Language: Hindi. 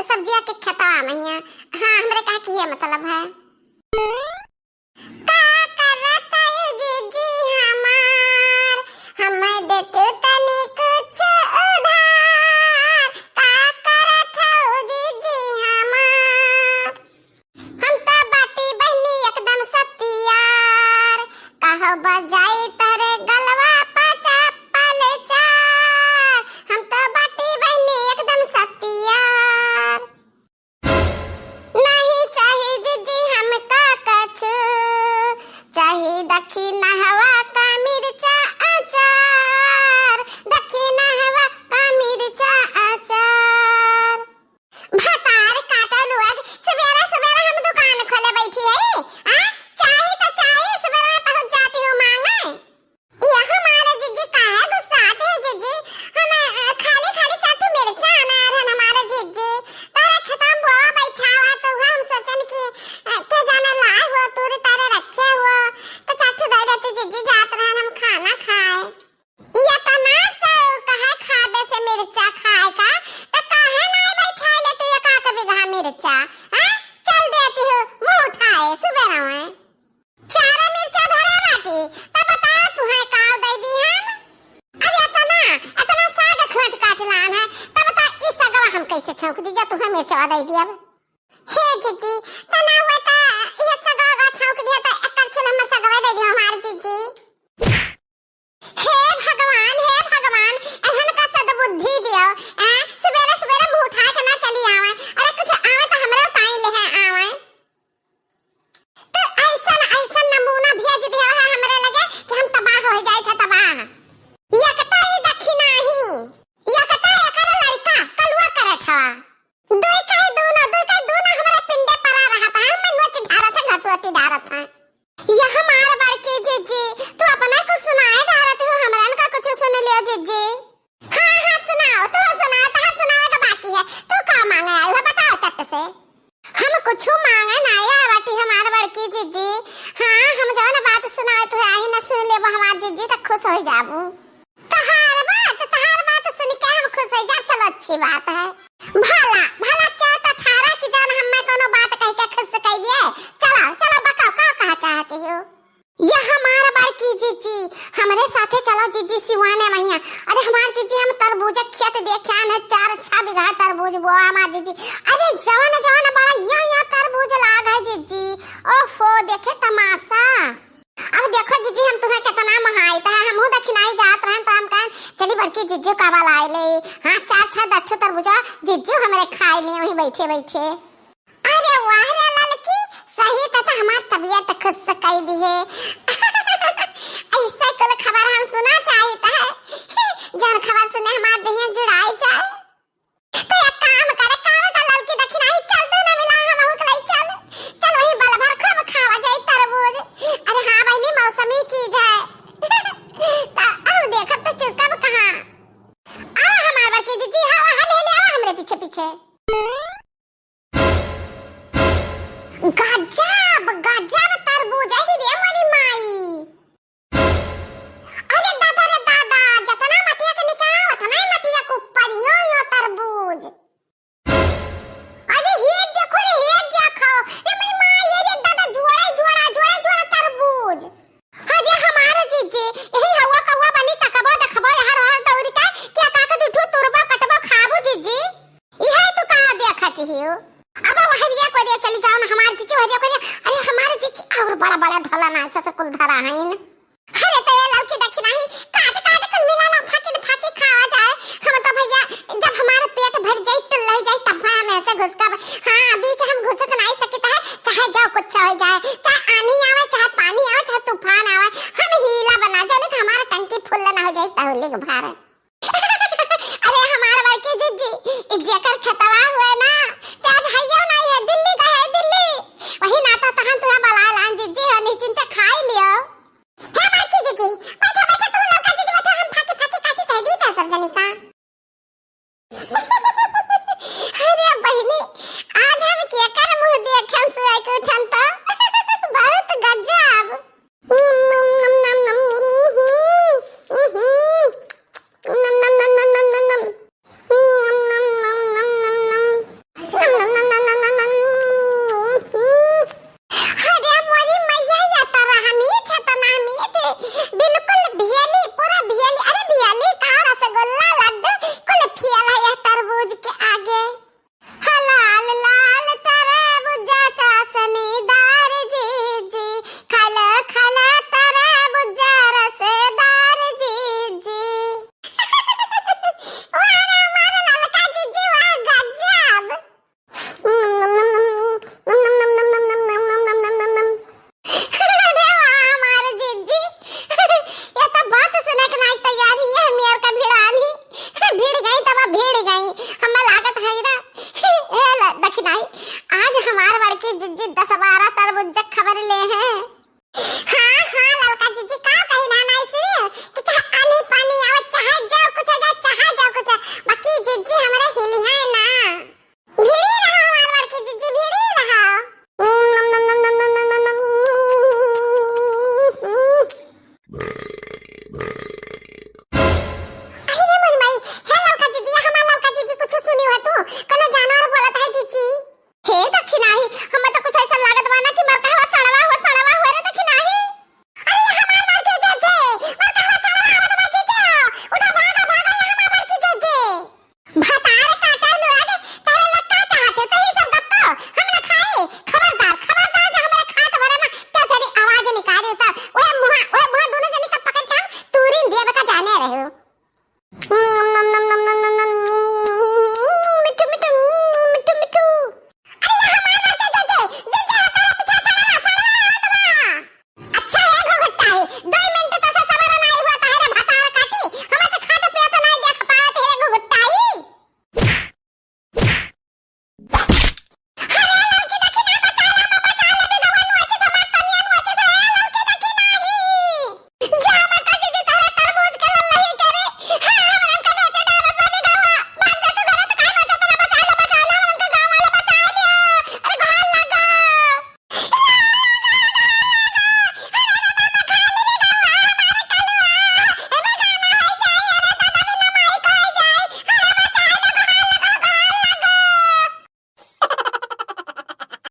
सब्जिया के खेतवा में है। हाँ हमरे का की है मतलब है का करत है जीजी हमार हम देते तनी कुछ उधार का करत है जीजी हमार हम तो बाटी बहनी एकदम सतियार कहो बजाई तरे गलवा पचा पले चार हम तो बाटी बहनी एकदम सतियार नहीं चाहिए जीजी हमका कछु चाहिए दक्षिणा हवा का मिर्चा अचार दक्षिणा हवा का मिर्चा अचार भतार काटल हुआ सवेरा सवेरा हम दुकान खोले बैठी है हां चाहिए तो चाहिए सवेरा पहुंच जाती हूं मांगे ये हमारे जीजी का है गुस्सा आते है जीजी हम खाली खाली चाटू मिर्चा अनार है हमारे जीजी तारे खत्म बुआ बैठा हुआ तो हम सोचन कि के जाने लाए हुआ तूरे तारे रखे हुआ तो चाटू दे देते जीजी जात रहन हम खाना खाए ये तो ना से कहे खाबे से मिर्चा खाए का तो काहे नहीं बैठा ले तू ये का कभी घा मिर्चा हां चल देती हूं मुंह उठाए सुबह में चारा मिर्चा धरे बाटी तो बता तू है का दे दी हम अब इतना साग खोज काट लान है तो बता इस सगवा हम कैसे छौंक दी जा तू है मिर्चा दे दी अब हे जीजी तना हुआ ता ये सगवा छौंक दिया तो एक छुला में सगवा दे दी हमार जीजी हे भगवान एहन का सद्बुद्धि दियो सवेरे सवेरे मुंह उठा के ना चली आवे अरे कुछ आवे तो हमरे ताई ले है आवे तो ऐसा नमूना भेज दिया है हमरे लगे कि हम तबाह हो जाए था तबाह ये कता ये दक्षिणा ही ये कता एकर लड़का कलुआ करत था दोई का दोनों हमारे पिंडे परा रहा था हम नोच धारा था घसोटी धारा था ये हमार बड़की जीजी तू अपना कुछ सुनाए धारा तू हमरन का कुछ सुन लियो जीजी हां सुनाओ तू सुनाओ ता सुनाए का बाकी है तू का मांगे आई है बताओ चट से हम कुछ मांगे ना या बाटी हमार बड़की जीजी हां हम जवन बात सुनाए तो आई न सुन लेबो हमार जीजी त खुश हो जाबू तहार बात सुन के हम खुश हो जा चलो अच्छी बात है भला क्या तो थारा की जान हमें कोनो बात कह के खुश कर दिए चलो बताओ का कहा चाहती हो ये हमारा बड़की जीजी हमरे साथे चलो जीजी सिवाने मैया अरे हमार जीजी हम तरबूज खेत देखे आन है 4-6 बीघा तरबूज बोआ हमार जीजी अरे जवान बड़ा यहाँ तरबूज लाग है जीजी ओफो देखे तमाशा अब देखो जीजी हम तुम्हें कितना महायता है हमहु दक्षिणाई जात रहन तो हम कहन चली बड़की जीजू का वाला आइले हां 4-6 10 तरबूजा जीजू हमरे खाए ले वहीं बैठे अरे वाह रे लड़की सही तो हमार तबीयत खुश कर दी है ऐसा कुल खबर हम सुना चाहिए है जन खबर सुने हमार देह जुड़ाई जाए तो एक काम करे का लड़की दक्षिणाई चल दो ना मिला हम हमहु कलाई चल वही बल भर खूब खावा जाए तरबूज अरे हां भाई नी मौसमी चीज है ता अब देखत तो चुकब कहां आ हमार बड़की जीजी हवा ले हमरे पीछे गजब तरबूज है दीदी हमारी माई अरे दादा जतना मटिया के नीचे उतना ही मटिया के ऊपर यो तरबूज अरे ये देखो रे मेरी माई ये रे दादा जोड़ा तरबूज अरे हमारा जीजी यही हवा कौवा बनी तकबो देखबो हर दौरी का क्या का दुठू तुरबा कटबो खाबू जीजी यही तो का देखती हो अब हरिया को दे चली जाओ ना हमार जीजी हरिया को अरे हमारे जीजी और बड़ा ढोला ना ऐसा कुल धरा है इन अरे तो ये लड़की दक्षिणा ही काट कुल मिला ना फाकी खावा जाए हम तो भैया जब हमारा पेट भर जाए तो लह जाए तब में ऐसे घुसका